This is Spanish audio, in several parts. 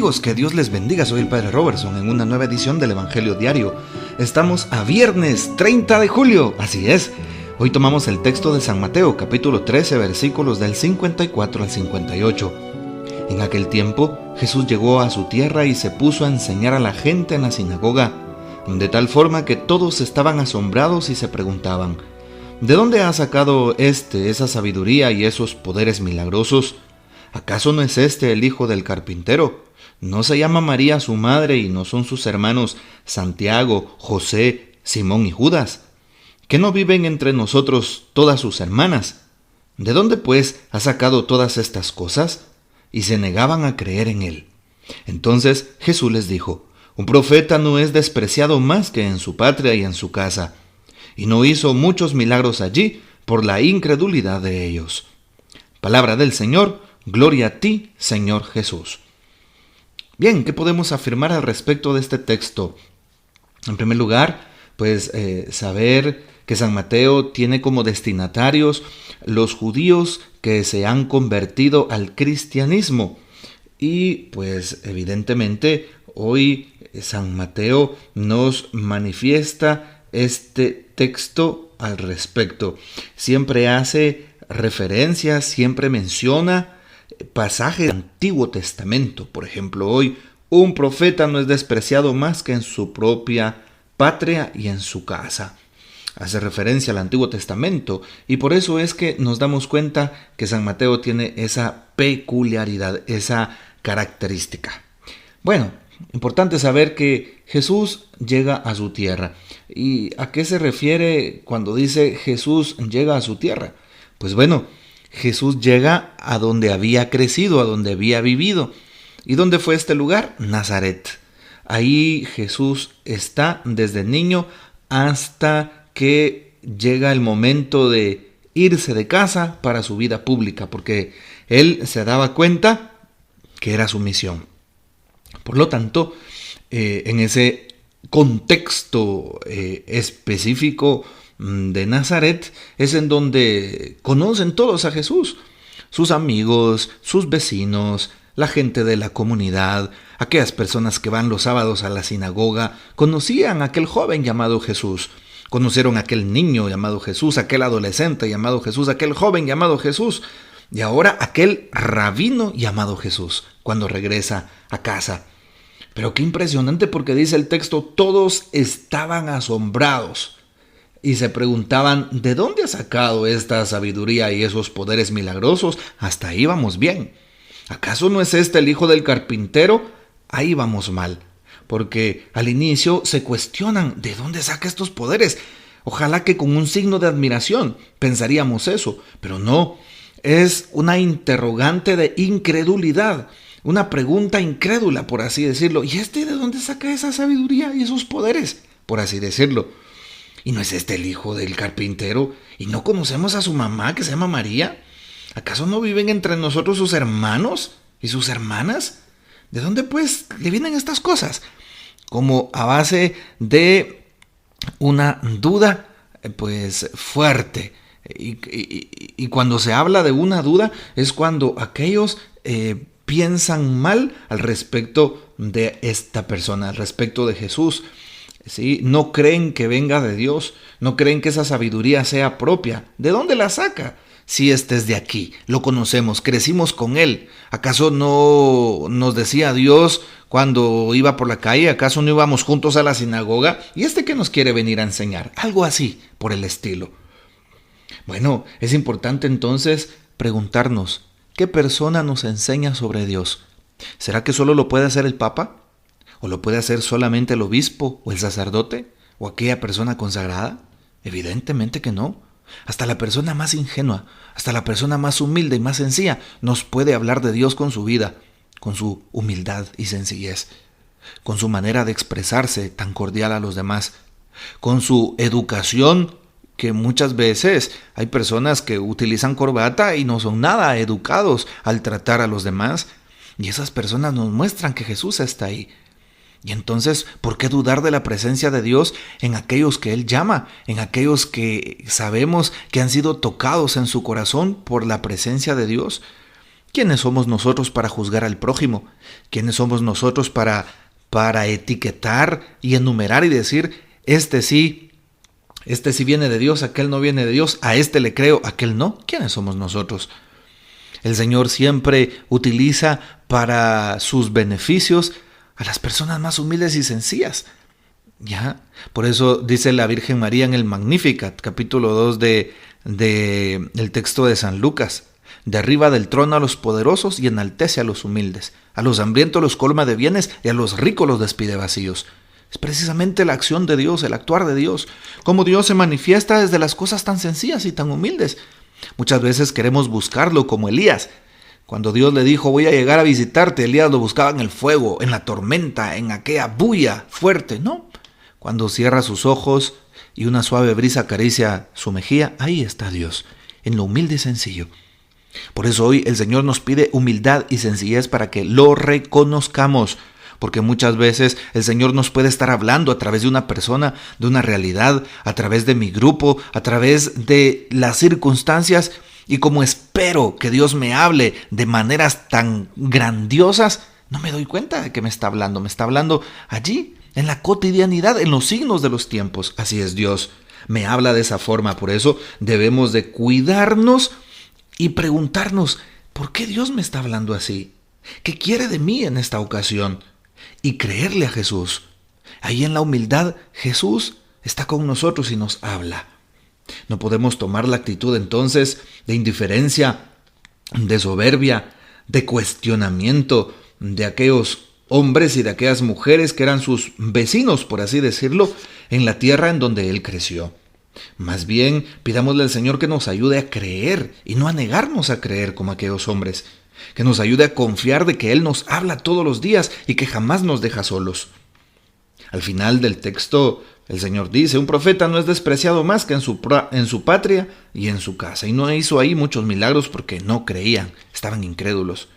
Amigos, que Dios les bendiga. Soy el Padre Robertson en una nueva edición del Evangelio Diario. Estamos a viernes 30 de julio, así es. Hoy tomamos el texto de San Mateo, capítulo 13, versículos del 54 al 58. En aquel tiempo, Jesús llegó a su tierra y se puso a enseñar a la gente en la sinagoga, de tal forma que todos estaban asombrados y se preguntaban: ¿de dónde ha sacado esa sabiduría y esos poderes milagrosos? ¿Acaso no es este el hijo del carpintero? ¿No se llama María su madre y no son sus hermanos Santiago, José, Simón y Judas? ¿Que no viven entre nosotros todas sus hermanas? ¿De dónde pues ha sacado todas estas cosas? Y se negaban a creer en él. Entonces Jesús les dijo: un profeta no es despreciado más que en su patria y en su casa. Y no hizo muchos milagros allí por la incredulidad de ellos. Palabra del Señor. Gloria a ti, Señor Jesús. Bien, ¿qué podemos afirmar al respecto de este texto? En primer lugar, saber que San Mateo tiene como destinatarios los judíos que se han convertido al cristianismo. Y evidentemente hoy San Mateo nos manifiesta este texto al respecto. Siempre hace referencia, siempre menciona pasajes del Antiguo Testamento. Por ejemplo, hoy: un profeta no es despreciado más que en su propia patria y en su casa. Hace referencia al Antiguo Testamento, y por eso es que nos damos cuenta que San Mateo tiene esa peculiaridad, esa característica. Bueno, importante saber que Jesús llega a su tierra. ¿Y a qué se refiere cuando dice Jesús llega a su tierra? Pues bueno, Jesús llega a donde había crecido, a donde había vivido. ¿Y dónde fue este lugar? Nazaret. Ahí Jesús está desde niño hasta que llega el momento de irse de casa para su vida pública, porque él se daba cuenta que era su misión. Por lo tanto, en ese contexto específico de Nazaret es en donde conocen todos a Jesús: sus amigos, sus vecinos, la gente de la comunidad, aquellas personas que van los sábados a la sinagoga, conocían a aquel joven llamado Jesús, conocieron a aquel niño llamado Jesús, aquel adolescente llamado Jesús, aquel joven llamado Jesús, y ahora aquel rabino llamado Jesús, cuando regresa a casa. Pero qué impresionante, porque dice el texto: todos estaban asombrados y se preguntaban: ¿de dónde ha sacado esta sabiduría y esos poderes milagrosos? Hasta ahí vamos bien. ¿Acaso no es este el hijo del carpintero? Ahí vamos mal, porque al inicio se cuestionan: ¿de dónde saca estos poderes? Ojalá que con un signo de admiración pensaríamos eso, pero no. Es una interrogante de incredulidad, una pregunta incrédula, por así decirlo. ¿Y de dónde saca esa sabiduría y esos poderes? Por así decirlo. ¿Y no es este el hijo del carpintero? ¿Y no conocemos a su mamá, que se llama María? ¿Acaso no viven entre nosotros sus hermanos y sus hermanas? ¿De dónde le vienen estas cosas? Como a base de una duda fuerte. Y cuando se habla de una duda es cuando aquellos piensan mal al respecto de esta persona, al respecto de Jesús. ¿Sí? No creen que venga de Dios, no creen que esa sabiduría sea propia. ¿De dónde la saca? Si este es de aquí, lo conocemos, crecimos con él. ¿Acaso no nos decía Dios cuando iba por la calle? ¿Acaso no íbamos juntos a la sinagoga? ¿Y qué nos quiere venir a enseñar? Algo así, por el estilo. Bueno, es importante entonces preguntarnos: ¿qué persona nos enseña sobre Dios? ¿Será que solo lo puede hacer el Papa? ¿O lo puede hacer solamente el obispo o el sacerdote o aquella persona consagrada? Evidentemente que no. Hasta la persona más ingenua, hasta la persona más humilde y más sencilla nos puede hablar de Dios con su vida, con su humildad y sencillez, con su manera de expresarse tan cordial a los demás, con su educación, que muchas veces hay personas que utilizan corbata y no son nada educados al tratar a los demás, y esas personas nos muestran que Jesús está ahí. Y entonces, ¿por qué dudar de la presencia de Dios en aquellos que Él llama, en aquellos que sabemos que han sido tocados en su corazón por la presencia de Dios? ¿Quiénes somos nosotros para juzgar al prójimo? ¿Quiénes somos nosotros para etiquetar y enumerar y decir, este sí viene de Dios, aquel no viene de Dios, a este le creo, a aquel no? ¿Quiénes somos nosotros? El Señor siempre utiliza para sus beneficios a las personas más humildes y sencillas. ¿Ya? Por eso dice la Virgen María en el Magnificat, capítulo 2 del texto de San Lucas: derriba del trono a los poderosos y enaltece a los humildes. A los hambrientos los colma de bienes y a los ricos los despide vacíos. Es precisamente la acción de Dios, el actuar de Dios, cómo Dios se manifiesta desde las cosas tan sencillas y tan humildes. Muchas veces queremos buscarlo como Elías. Cuando Dios le dijo, voy a llegar a visitarte, Elías lo buscaba en el fuego, en la tormenta, en aquella bulla fuerte. No, cuando cierra sus ojos y una suave brisa acaricia su mejilla, ahí está Dios, en lo humilde y sencillo. Por eso hoy el Señor nos pide humildad y sencillez para que lo reconozcamos, porque muchas veces el Señor nos puede estar hablando a través de una persona, de una realidad, a través de mi grupo, a través de las circunstancias, y como espero que Dios me hable de maneras tan grandiosas, no me doy cuenta de que me está hablando allí, en la cotidianidad, en los signos de los tiempos. Así es Dios, me habla de esa forma. Por eso debemos de cuidarnos y preguntarnos, ¿por qué Dios me está hablando así? ¿Qué quiere de mí en esta ocasión? Y creerle a Jesús. Ahí en la humildad, Jesús está con nosotros y nos habla. No podemos tomar la actitud entonces de indiferencia, de soberbia, de cuestionamiento de aquellos hombres y de aquellas mujeres que eran sus vecinos, por así decirlo, en la tierra en donde él creció. Más bien, pidámosle al Señor que nos ayude a creer y no a negarnos a creer como aquellos hombres, que nos ayude a confiar de que Él nos habla todos los días y que jamás nos deja solos. Al final del texto, el Señor dice, un profeta no es despreciado más que en su patria y en su casa. Y no hizo ahí muchos milagros porque no creían, estaban incrédulos.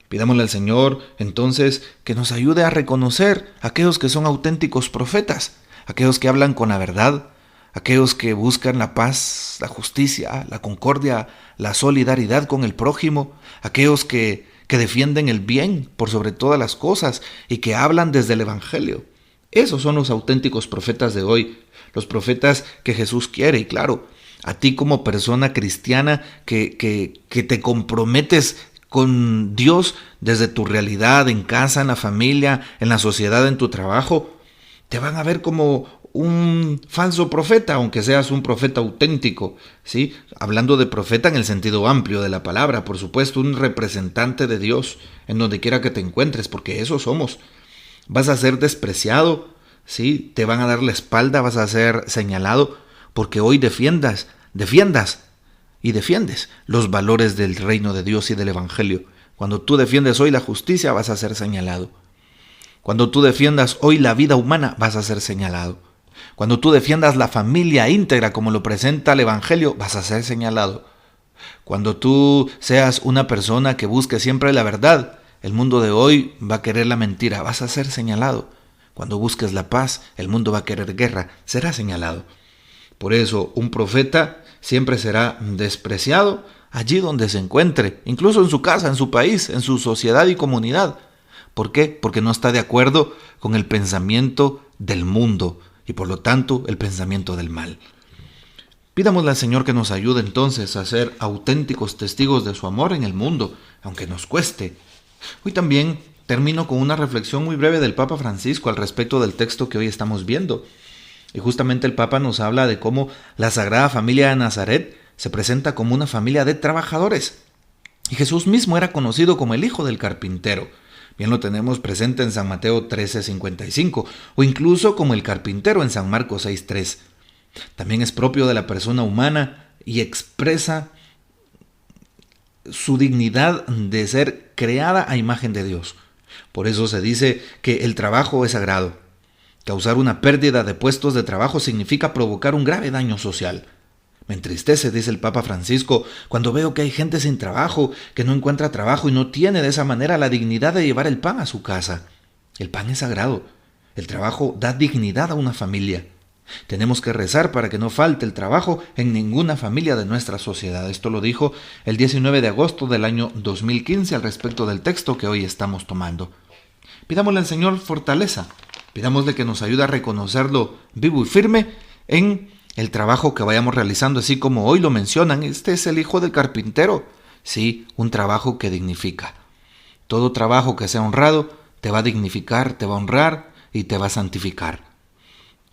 Pidámosle al Señor, entonces, que nos ayude a reconocer a aquellos que son auténticos profetas, aquellos que hablan con la verdad, aquellos que buscan la paz, la justicia, la concordia, la solidaridad con el prójimo, aquellos que defienden el bien por sobre todas las cosas y que hablan desde el Evangelio. Esos son los auténticos profetas de hoy, los profetas que Jesús quiere. Y claro, a ti como persona cristiana que te comprometes con Dios desde tu realidad, en casa, en la familia, en la sociedad, en tu trabajo, te van a ver como un falso profeta, aunque seas un profeta auténtico, ¿sí? Hablando de profeta en el sentido amplio de la palabra, por supuesto, un representante de Dios en donde quiera que te encuentres, porque eso somos. Vas a ser despreciado, ¿sí? Te van a dar la espalda, vas a ser señalado, porque hoy defiendas y defiendes los valores del reino de Dios y del Evangelio. Cuando tú defiendes hoy la justicia, vas a ser señalado. Cuando tú defiendas hoy la vida humana, vas a ser señalado. Cuando tú defiendas la familia íntegra como lo presenta el Evangelio, vas a ser señalado. Cuando tú seas una persona que busque siempre la verdad, el mundo de hoy va a querer la mentira, vas a ser señalado. Cuando busques la paz, el mundo va a querer guerra, será señalado. Por eso, un profeta siempre será despreciado allí donde se encuentre, incluso en su casa, en su país, en su sociedad y comunidad. ¿Por qué? Porque no está de acuerdo con el pensamiento del mundo y por lo tanto el pensamiento del mal. Pidámosle al Señor que nos ayude entonces a ser auténticos testigos de su amor en el mundo, aunque nos cueste. Hoy también termino con una reflexión muy breve del Papa Francisco al respecto del texto que hoy estamos viendo. Y justamente el Papa nos habla de cómo la Sagrada Familia de Nazaret se presenta como una familia de trabajadores. Y Jesús mismo era conocido como el hijo del carpintero. Bien lo tenemos presente en San Mateo 13:55 o incluso como el carpintero en San Marcos 6:3. También es propio de la persona humana y expresa su dignidad de ser creada a imagen de Dios. Por eso se dice que el trabajo es sagrado. Causar una pérdida de puestos de trabajo significa provocar un grave daño social. Me entristece, dice el Papa Francisco, cuando veo que hay gente sin trabajo, que no encuentra trabajo y no tiene de esa manera la dignidad de llevar el pan a su casa. El pan es sagrado. El trabajo da dignidad a una familia. Tenemos que rezar para que no falte el trabajo en ninguna familia de nuestra sociedad. Esto lo dijo el 19 de agosto del año 2015 al respecto del texto que hoy estamos tomando. Pidámosle al Señor fortaleza, pidámosle que nos ayude a reconocerlo vivo y firme en el trabajo que vayamos realizando, así como hoy lo mencionan. Este es el hijo del carpintero. Sí, un trabajo que dignifica. Todo trabajo que sea honrado te va a dignificar, te va a honrar y te va a santificar.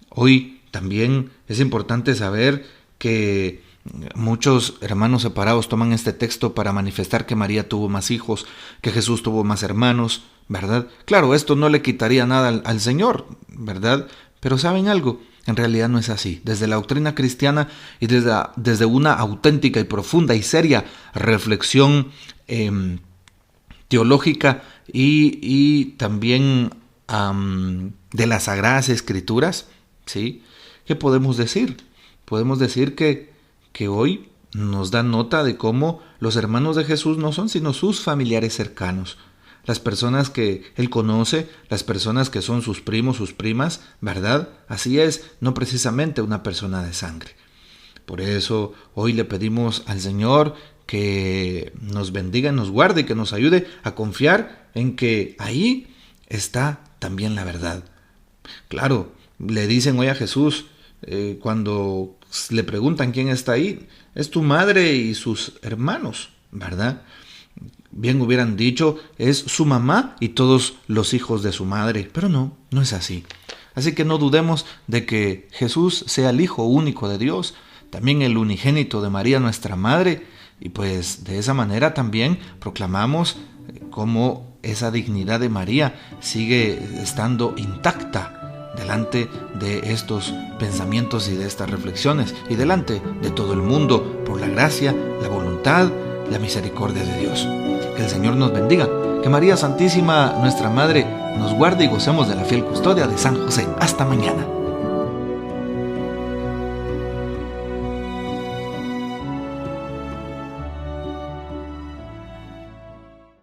Hoy también es importante saber que muchos hermanos separados toman este texto para manifestar que María tuvo más hijos, que Jesús tuvo más hermanos, ¿verdad? Claro, esto no le quitaría nada al Señor, ¿verdad? Pero ¿saben algo? En realidad no es así. Desde la doctrina cristiana y desde una auténtica y profunda y seria reflexión teológica y también de las Sagradas Escrituras, ¿sí? ¿Qué podemos decir? Podemos decir que hoy nos da nota de cómo los hermanos de Jesús no son sino sus familiares cercanos, las personas que Él conoce, las personas que son sus primos, sus primas, ¿verdad? Así es, no precisamente una persona de sangre. Por eso hoy le pedimos al Señor que nos bendiga, nos guarde y que nos ayude a confiar en que ahí está también la verdad. Claro, le dicen hoy a Jesús, cuando le preguntan quién está ahí, es tu madre y sus hermanos, ¿verdad? Bien hubieran dicho, es su mamá y todos los hijos de su madre, pero no es así. Así que no dudemos de que Jesús sea el Hijo único de Dios, también el unigénito de María nuestra Madre, y pues de esa manera también proclamamos cómo esa dignidad de María sigue estando intacta delante de estos pensamientos y de estas reflexiones y delante de todo el mundo por la gracia, la voluntad, la misericordia de Dios. Que el Señor nos bendiga, que María Santísima, nuestra Madre, nos guarde y gocemos de la fiel custodia de San José. Hasta mañana.